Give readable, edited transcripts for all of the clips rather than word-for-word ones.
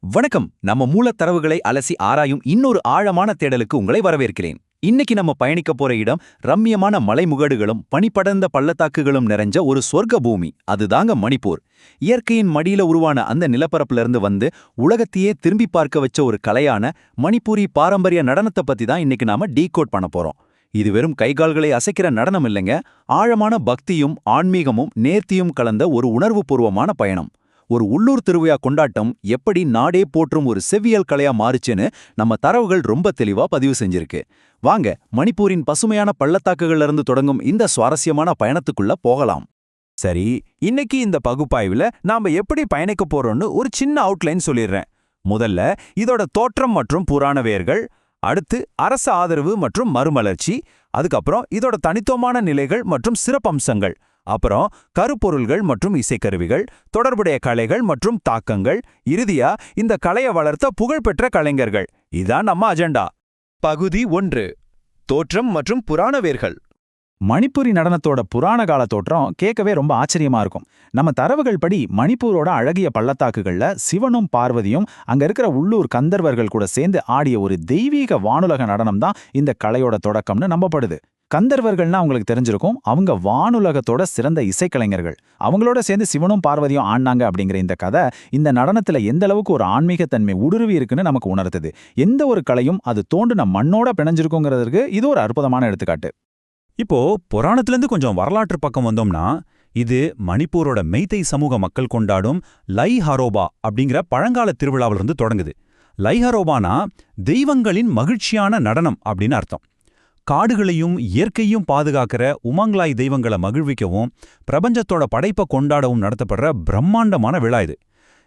வணக்கம். நம்ம மூலத்தரவுகளை அலசி ஆராயும் இன்னொரு ஆழமான தேடலுக்கு உங்களை வரவேற்கிறேன். இன்னைக்கு நம்ம பயணிக்க போற இடம் ரம்மியமான மலைமுகடுகளும் பனிபடர்ந்த பள்ளத்தாக்குகளும் நிறைஞ்ச ஒரு சொர்க்க பூமி. அதுதாங்க மணிப்பூர். இயற்கையின் மடியில உருவான அந்த நிலப்பரப்புல இருந்து வந்து உலகத்தையே திரும்பி பார்க்க வச்ச ஒரு கலையான மணிப்பூரி பாரம்பரிய நடனத்தை பத்தி தான் இன்னைக்கு நாம டீகோட் பண்ண போறோம். இது வெறும் கைகால்களை அசைக்கிற நடனம் இல்லைங்க. ஆழமான பக்தியும் ஆன்மீகமும் நேர்த்தியும் கலந்த ஒரு உணர்வுபூர்வமான பயணம். ஒரு உள்ளூர் திருவிழா கொண்டாட்டம் எப்படி நாடே போற்றும் ஒரு செவ்வியல் கலையா மாறுச்சுன்னு நம்ம தரவுகள் ரொம்ப தெளிவா பதிவு செஞ்சிருக்கு. வாங்க, மணிப்பூரின் பசுமையான பள்ளத்தாக்குகள்ல இருந்து தொடங்கும் இந்த சுவாரஸ்யமான பயணத்துக்குள்ள போகலாம். சரி, இன்னைக்கு இந்த பகுப்பாய்வுல நாம எப்படி பயணிக்க போறோம்னு ஒரு சின்ன அவுட்லைன் சொல்லிடுறேன். முதல்ல இதோட தோற்றம் மற்றும் புராண வேர்கள், அடுத்து அரசு ஆதரவு மற்றும் மறுமலர்ச்சி, அதுக்கப்புறம் இதோட தனித்துவமான நிலைகள் மற்றும் சிறப்பம்சங்கள், அப்புறம் கருப்பொருள்கள் மற்றும் இசைக்கருவிகள், தொடர்புடைய கலைகள் மற்றும் தாக்கங்கள், இறுதியா இந்த கலையை வளர்த்த புகழ்பெற்ற கலைஞர்கள். இதான் நம்ம அஜெண்டா. பகுதி 1. தோற்றம் மற்றும் புராண வேர்கள். மணிப்பூரி நடனத்தோட புராண கால தோற்றம் கேட்கவே ரொம்ப ஆச்சரியமா இருக்கும். நம்ம தரவுகள் படி மணிப்பூரோட அழகிய பள்ளத்தாக்குகள்ல சிவனும் பார்வதியும் அங்க இருக்கிற உள்ளூர் கந்தர்வர்கள் கூட சேர்ந்து ஆடிய ஒரு தெய்வீக வானுலக நடனம் தான் இந்த கலையோட தொடக்கம்னு நம்பப்படுது. கந்தர்வர்கள்னா அவங்களுக்கு தெரிஞ்சிருக்கும். அவங்க வானுலகத்தோட சிறந்த இசைக்கலைஞர்கள். அவங்களோட சேர்ந்து சிவனும் பார்வதியும் ஆடினாங்க அப்படிங்கிற இந்த கதை இந்த நடனத்துல எந்த அளவுக்கு ஒரு ஆன்மீகத்தன்மை ஊடுருவி இருக்குன்னு நமக்கு உணர்த்துது. எந்த ஒரு கலையும் அது தோன்றின மண்ணோட பிணைஞ்சிருக்குங்கிறதுக்கு இது ஒரு அற்புதமான எடுத்துக்காட்டு. இப்போ புராணத்திலிருந்து கொஞ்சம் வரலாற்று பக்கம் வந்தோம்னா, இது மணிப்பூரோட மெய்தை சமூக மக்கள் கொண்டாடும் லை ஹரோபா அப்படிங்கிற பழங்கால திருவிழாவிலிருந்து தொடங்குது. லை ஹரோபானா தெய்வங்களின் மகிழ்ச்சியான நடனம் அப்படின்னு அர்த்தம். காடுகளையும் இயற்கையும் பாதுகாக்கிற உமங்லாய் தெய்வங்களை மகிழ்விக்கவும் பிரபஞ்சத்தோட படைப்பை கொண்டாடவும் நடத்தப்படுற பிரம்மாண்டமான விழா இது.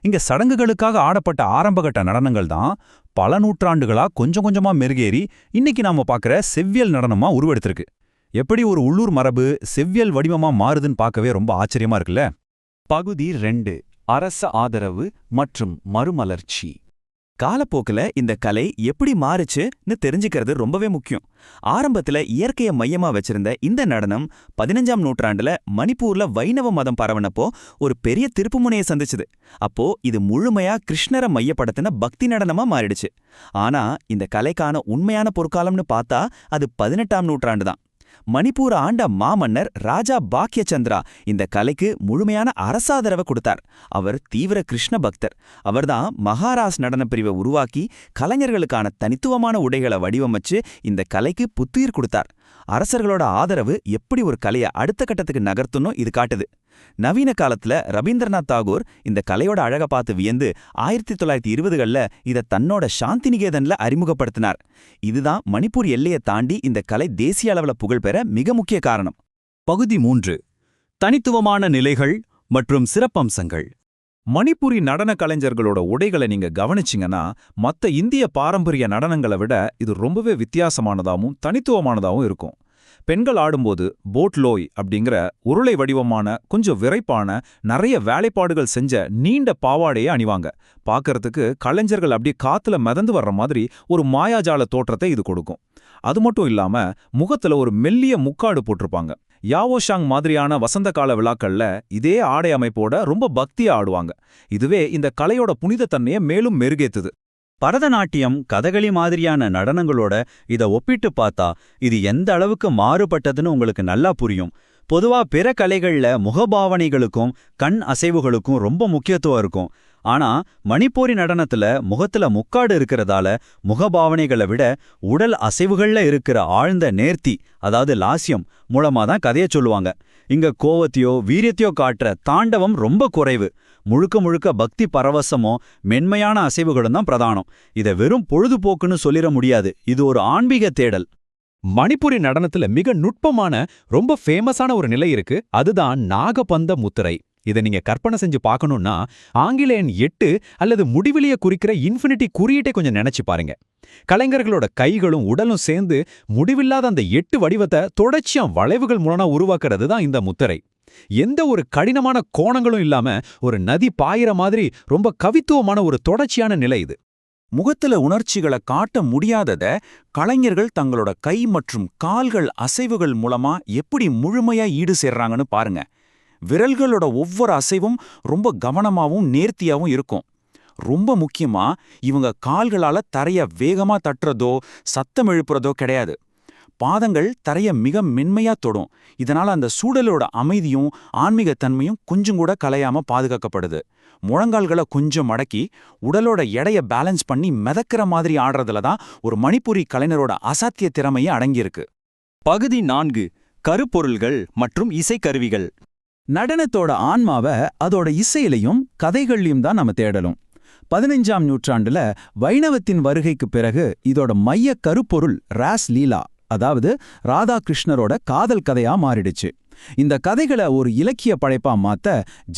இங்க சடங்குகளுக்காக ஆடப்பட்ட ஆரம்பகட்ட நடனங்கள் தான் பல நூற்றாண்டுகளா கொஞ்சம் கொஞ்சமா மெருகேறி இன்னைக்கு நாம பார்க்குற செவ்வியல் நடனமா உருவெடுத்திருக்கு. எப்படி ஒரு உள்ளூர் மரபு செவ்வியல் வடிவமா மாறுதுன்னு பார்க்கவே ரொம்ப ஆச்சரியமா இருக்குல்ல. பகுதி 2. அரச ஆதரவு மற்றும் மறுமலர்ச்சி. காலப்போக்கில் இந்த கலை எப்படி மாறுச்சுன்னு தெரிஞ்சுக்கிறது ரொம்பவே முக்கியம். ஆரம்பத்துல இயற்கையை மையமா வச்சிருந்த இந்த நடனம் 15ஆம் நூற்றாண்டுல மணிப்பூர்ல வைணவ மதம் பரவனப்போ ஒரு பெரிய திருப்புமுனையை சந்திச்சுது. அப்போ இது முழுமையா கிருஷ்ணரை மையப்படுத்தின பக்தி நடனமா மாறிடுச்சு. ஆனா இந்த கலைக்கான உண்மையான பொற்காலம்னு பார்த்தா அது 18ஆம் நூற்றாண்டு தான். மணிப்பூர் ஆண்ட மாமன்னர் ராஜா பாக்யச்சந்திரா இந்த கலைக்கு முழுமையான அரசாதரவை கொடுத்தார். அவர் தீவிர கிருஷ்ண பக்தர். அவர்தான் மகாராஸ் நடன பிரிவை உருவாக்கி கலைஞர்களுக்கான தனித்துவமான உடைகளை வடிவமைச்சு இந்த கலைக்கு புத்துயிர் கொடுத்தார். அரசர்களோட ஆதரவு எப்படி ஒரு கலையை அடுத்த கட்டத்துக்கு நகர்த்தணும் இது காட்டுது. நவீன காலத்துல ரவீந்திரநாத் தாகூர் இந்த கலையோட அழக பார்த்து வியந்து 1920களில் இதை தன்னோட சாந்தி நிகேதன்ல அறிமுகப்படுத்தினார். இதுதான் மணிப்பூர் எல்லையை தாண்டி இந்த கலை தேசிய அளவில் புகழ்பெற மிக முக்கிய காரணம். பகுதி 3. தனித்துவமான நிலைகள் மற்றும் சிறப்பம்சங்கள். மணிப்பூரி நடன கலைஞர்களோட உடைகளை நீங்க கவனிச்சிங்கன்னா மற்ற இந்திய பாரம்பரிய நடனங்களை விட இது ரொம்பவே வித்தியாசமானதாகவும் தனித்துவமானதாகவும் இருக்கும். பெண்கள் ஆடும்போது போட்லோய் அப்படிங்கிற உருளை வடிவமான கொஞ்சம் விரைப்பான நிறைய வேலைப்பாடுகள் செஞ்ச நீண்ட பாவாடையை அணிவாங்க. பார்க்கறதுக்கு கலைஞர்கள் அப்படியே காத்துல மிதந்து வர்ற மாதிரி ஒரு மாயாஜால தோற்றத்தை இது கொடுக்கும். அது மட்டும் இல்லாம முகத்துல ஒரு மெல்லிய முக்காடு போட்டிருப்பாங்க. யாவோஷாங் மாதிரியான வசந்த கால விழாக்கள்ல இதே ஆடை அமைப்போட ரொம்ப பக்தியா ஆடுவாங்க. இதுவே இந்த கலையோட புனிதத்தன்மையை மேலும் மெருகேத்துது. பரதநாட்டியம், கதகளி மாதிரியான நடனங்களோட இத ஒப்பிட்டு பார்த்தா இது எந்த அளவுக்கு மாறுபட்டதுன்னு உங்களுக்கு நல்லா புரியும். பொதுவா பிற கலைகள்ல முகபாவனைகளுக்கும் கண் அசைவுகளுக்கும் ரொம்ப முக்கியத்துவம் இருக்கும். ஆனா மணிப்பூரி நடனத்துல முகத்துல முக்காடு இருக்கிறதால முகபாவனைகளை விட உடல் அசைவுகள்ல இருக்கிற ஆழ்ந்த நேர்த்தி, அதாவது லாஸ்யம் மூலமா தான் கதையை சொல்லுவாங்க. இங்க கோவத்தையோ வீரியத்தையோ காட்டுற தாண்டவம் ரொம்ப குறைவு. முழுக்க முழுக்க பக்தி பரவசமோ மென்மையான அசைவுகளும் தான் பிரதானம். இதை வெறும் பொழுதுபோக்குன்னு சொல்லிட முடியாது. இது ஒரு ஆன்மீக தேடல். மணிப்பூரி நடனத்துல மிக நுட்பமான ரொம்ப ஃபேமஸான ஒரு நிலை இருக்கு. அதுதான் நாகபந்த முத்திரை. இதை நீங்க கற்பனை செஞ்சு பார்க்கணும்னா ஆங்கிலேயன் 8 அல்லது முடிவிலிய குறிக்கிற இன்ஃபினிட்டி குறியீட்டை கொஞ்சம் நினைச்சு பாருங்க. கலைஞர்களோட கைகளும் உடலும் சேர்ந்து முடிவில்லாத அந்த 8 வடிவத்தை தொடர்ச்சியா வளைவுகள் மூலமா உருவாக்குறது தான் இந்த முத்திரை. எந்த ஒரு கடினமான கோணங்களும் இல்லாம ஒரு நதி பாயிற மாதிரி ரொம்ப கவித்துவமான ஒரு தொடர்ச்சியான நிலை இது. முகத்துல உணர்ச்சிகளை காட்ட முடியாதத கலைஞர்கள் தங்களோட கை மற்றும் கால்கள் அசைவுகள் மூலமா எப்படி முழுமையா ஈடு சேர்றாங்கன்னு பாருங்க. விரல்களோட ஒவ்வொரு அசைவும் ரொம்ப கவனமாவும் நேர்த்தியாவும் இருக்கும். ரொம்ப முக்கியமா இவங்க கால்களால தரைய வேகமா தட்டுறதோ சத்தம் எழுப்புறதோ கிடையாது. பாதங்கள் தரைய மிக மென்மையா தொடும். இதனால அந்த சூழலோட அமைதியும் ஆன்மீகத்தன்மையும் கொஞ்சம் கூட கலையாம பாதுகாக்கப்படுது. முழங்கால்களை கொஞ்சம் மடக்கி உடலோட எடைய பேலன்ஸ் பண்ணி மிதக்கிற மாதிரி ஆடுறதுல தான் ஒரு மணிப்புரி கலைஞரோட அசாத்திய திறமையே அடங்கியிருக்கு. பகுதி 4 கருப்பொருள்கள் மற்றும் இசைக்கருவிகள். நடனத்தோட ஆன்மாவை அதோட இசையிலையும் கதைகள்லையும் தான் நம்ம தேடலும். 15ஆம் நூற்றாண்டுல வைணவத்தின் வருகைக்கு பிறகு இதோட மைய கருப்பொருள் ராஸ் லீலா, அதாவது ராதாகிருஷ்ணரோட காதல் கதையா மாறிடுச்சு. இந்த கதைகளை ஒரு இலக்கிய படைப்பா மாத்த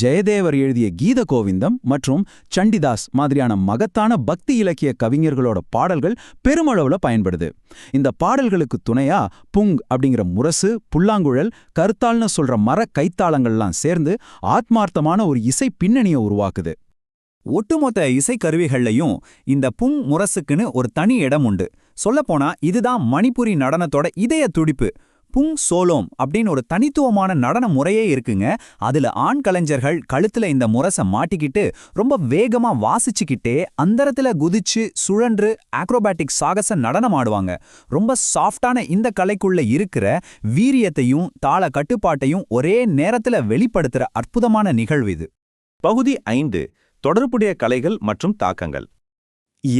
ஜெயதேவர் எழுதிய கீத கோவிந்தம் மற்றும் சண்டிதாஸ் மாதிரியான மகத்தான பக்தி இலக்கிய கவிஞர்களோட பாடல்கள் பெருமளவுல பயன்படுது. இந்த பாடல்களுக்கு துணையா புங் அப்படிங்கிற முரசு, புல்லாங்குழல், கருத்தாள்னு சொல்ற மர கைத்தாளங்கள்லாம் சேர்ந்து ஆத்மார்த்தமான ஒரு இசை பின்னணியை உருவாக்குது. ஒட்டுமொத்த இசைக்கருவிகள்லையும் இந்த புங் முரசுக்குன்னு ஒரு தனி இடம் உண்டு. சொல்லப்போனா இதுதான் மணிப்புரி நடனத்தோட இதய துடிப்பு. புங் சோலோம் அப்படின்னு ஒரு தனித்துவமான நடன முறையே இருக்குங்க. அதுல ஆண் கலைஞர்கள் கழுத்துல இந்த முரசை மாட்டிக்கிட்டு ரொம்ப வேகமா வாசிச்சுக்கிட்டே அந்தரத்துல குதிச்சு சுழன்று ஆக்ரோபாட்டிக் சாகச நடனம் ஆடுவாங்க. ரொம்ப சாஃப்டான இந்த கலைக்குள்ள இருக்கிற வீரியத்தையும் தாள கட்டுப்பாட்டையும் ஒரே நேரத்துல வெளிப்படுத்துற அற்புதமான நிகழ்வு இது. பகுதி 5 தொடர்புடைய கலைகள் மற்றும் தாக்கங்கள்.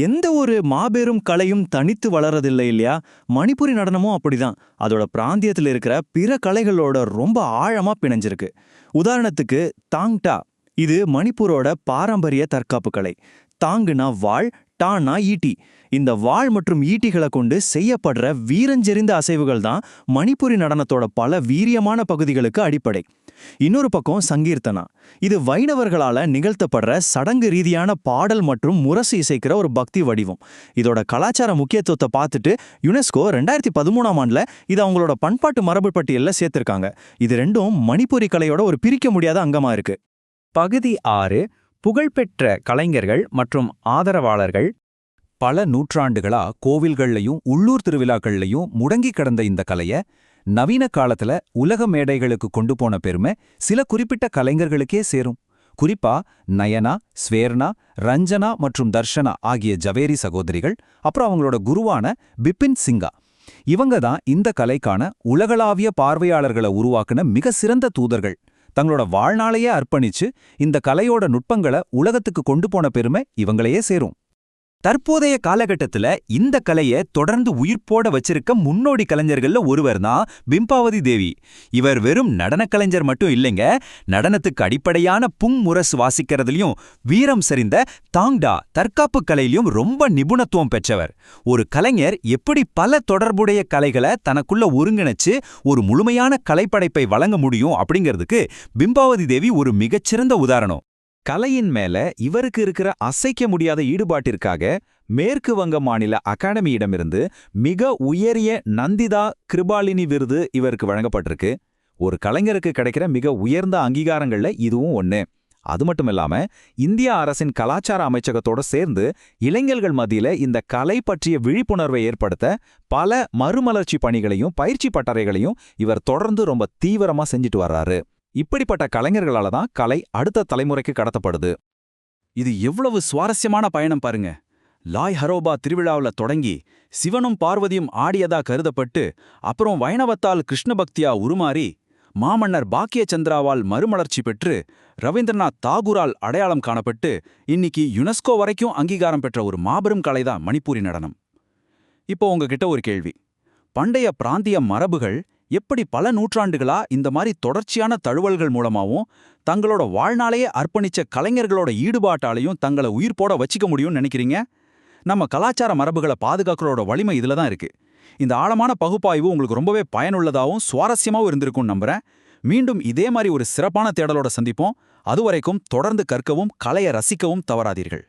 எந்த ஒரு மாபெரும் கலையும் தனித்து வளரதில்லை இல்லையா? மணிப்புரி நடனமும் அப்படிதான். அதோட பிராந்தியத்தில் இருக்கிற பிற கலைகளோட ரொம்ப ஆழமா பிணைஞ்சிருக்கு. உதாரணத்துக்கு தாங்டா, இது மணிப்பூரோட பாரம்பரிய தற்காப்பு கலை. தாங்குனா வாள், டானா ஈட்டி. இந்த வாள் மற்றும் ஈட்டிகளை கொண்டு செய்யப்படுற வீரஞ்செறிந்த அசைவுகள் தான் மணிப்புரி நடனத்தோட பல வீரியமான பகுதிகளுக்கு அடிப்படை. இன்னொரு பக்கம் சங்கீர்த்தனா, இது வைணவர்களால நிகழ்த்தப்படுற சடங்கு ரீதியான பாடல் மற்றும் முரசு இசைக்கிற ஒரு பக்தி வடிவம். இதோட கலாச்சார முக்கியத்துவத்தை பார்த்துட்டு யுனெஸ்கோ 2013ஆம் ஆண்டுல இது அவங்களோட பண்பாட்டு மரபு பட்டியல்ல சேர்த்திருக்காங்க. இது ரெண்டும் மணிப்புரி கலையோட ஒரு பிரிக்க முடியாத அங்கமா இருக்கு. பகுதி 6 புகழ்பெற்ற கலைஞர்கள் மற்றும் ஆதரவாளர்கள். பல நூற்றாண்டுகளா கோவில்கள்லையும் உள்ளூர் திருவிழாக்கள்லையும் முடங்கி கிடந்த இந்த கலைய நவீன காலத்துல உலக மேடைகளுக்கு கொண்டு போன பெருமை சில குறிப்பிட்ட கலைஞர்களுக்கே சேரும். குறிப்பா நயனா, ஸ்வேர்னா, ரஞ்சனா மற்றும் தர்ஷனா ஆகிய ஜவேரி சகோதரிகள், அப்புறம் அவங்களோட குருவான பிபின் சிங்கா. இவங்க தான் இந்த கலைக்கான உலகளாவிய பார்வையாளர்களை உருவாக்குன மிக சிறந்த தூதர்கள். தங்களோட வாழ்நாளையே அர்ப்பணிச்சு இந்த கலையோட நுட்பங்களை உலகத்துக்கு கொண்டு போன பெருமை இவங்களையே சேரும். தற்போதைய காலகட்டத்துல இந்த கலையை தொடர்ந்து உயிர்ப்போட வச்சிருக்க முன்னோடி கலைஞர்கள்ல ஒருவர் தான் பிம்பாவதி தேவி. இவர் வெறும் நடனக் கலைஞர் மட்டும் இல்லைங்க, நடனத்துக்கு அடிப்படையான புங் முரசு வாசிக்கிறதுலயும் வீரம் சரிந்த தாங்டா தற்காப்பு கலையிலும் ரொம்ப நிபுணத்துவம் பெற்றவர். ஒரு கலைஞர் எப்படி பல தொடர்புடைய கலைகளை தனக்குள்ள ஒருங்கிணைச்சு ஒரு முழுமையான கலைப்படைப்பை வழங்க முடியும் அப்படிங்கிறதுக்கு பிம்பாவதி தேவி ஒரு மிகச்சிறந்த உதாரணம். கலையின் மேல இவருக்கு இருக்கிற அசைக்க முடியாத ஈடுபாட்டிற்காக மேற்கு வங்க மாநில அகாடமியிடமிருந்து மிக உயரிய நந்திதா கிருபாலினி விருது இவருக்கு வழங்கப்பட்டிருக்கு. ஒரு கலைஞருக்கு கிடைக்கிற மிக உயர்ந்த அங்கீகாரங்கள்ல இதுவும் ஒண்ணு. அது மட்டுமில்லாம இந்திய அரசின் கலாச்சார அமைச்சகத்தோட சேர்ந்து இளைஞர்கள் மத்தியில இந்த கலை பற்றிய விழிப்புணர்வை ஏற்படுத்த பல மறுமலர்ச்சி பணிகளையும் பயிற்சி பட்டறைகளையும் இவர் தொடர்ந்து ரொம்ப தீவிரமா செஞ்சுட்டு வர்றாரு. இப்படிப்பட்ட கலைஞர்களால தான் கலை அடுத்த தலைமுறைக்கு கடத்தப்படுது. இது எவ்வளவு சுவாரஸ்யமான பயணம் பாருங்க. லாய் ஹரோபா திருவிழாவில் தொடங்கி சிவனும் பார்வதியும் ஆடியதா கருதப்பட்டு அப்புறம் வைணவத்தால் கிருஷ்ண பக்தியா உருமாறி மாமன்னர் பாக்கிய சந்திராவால் மறுமலர்ச்சி பெற்று ரவீந்திரநாத் தாகூரால் அடையாளம் காணப்பட்டு இன்னைக்கு யுனெஸ்கோ வரைக்கும் அங்கீகாரம் பெற்ற ஒரு மாபெரும் கலைதான் மணிப்புரி நடனம். இப்போ உங்ககிட்ட ஒரு கேள்வி. பண்டைய பிராந்திய மரபுகள் எப்படி பல நூற்றாண்டுகளா இந்த மாதிரி தொடர்ச்சியான தழுவல்கள் மூலமாவும் தங்களோட வாழ்நாளையே அர்ப்பணிச்ச கலைஞர்களோட ஈடுபாட்டாலையும் தங்களை உயிர்ப்போட வச்சிக்க முடியும்னு நினைக்கிறீங்க? நம்ம கலாச்சார மரபுகளை பாதுகாக்கிறோட வலிமை இதுல தான் இருக்கு. இந்த ஆழமான பகுப்பாய்வு உங்களுக்கு ரொம்பவே பயனுள்ளதாகவும் சுவாரஸ்யமாகவும் இருந்திருக்கும்னு நம்புறேன். மீண்டும் இதே மாதிரி ஒரு சிறப்பான தேடலோட சந்திப்போம். அதுவரைக்கும் தொடர்ந்து கற்கவும் கலையை ரசிக்கவும் தவறாதீர்கள்.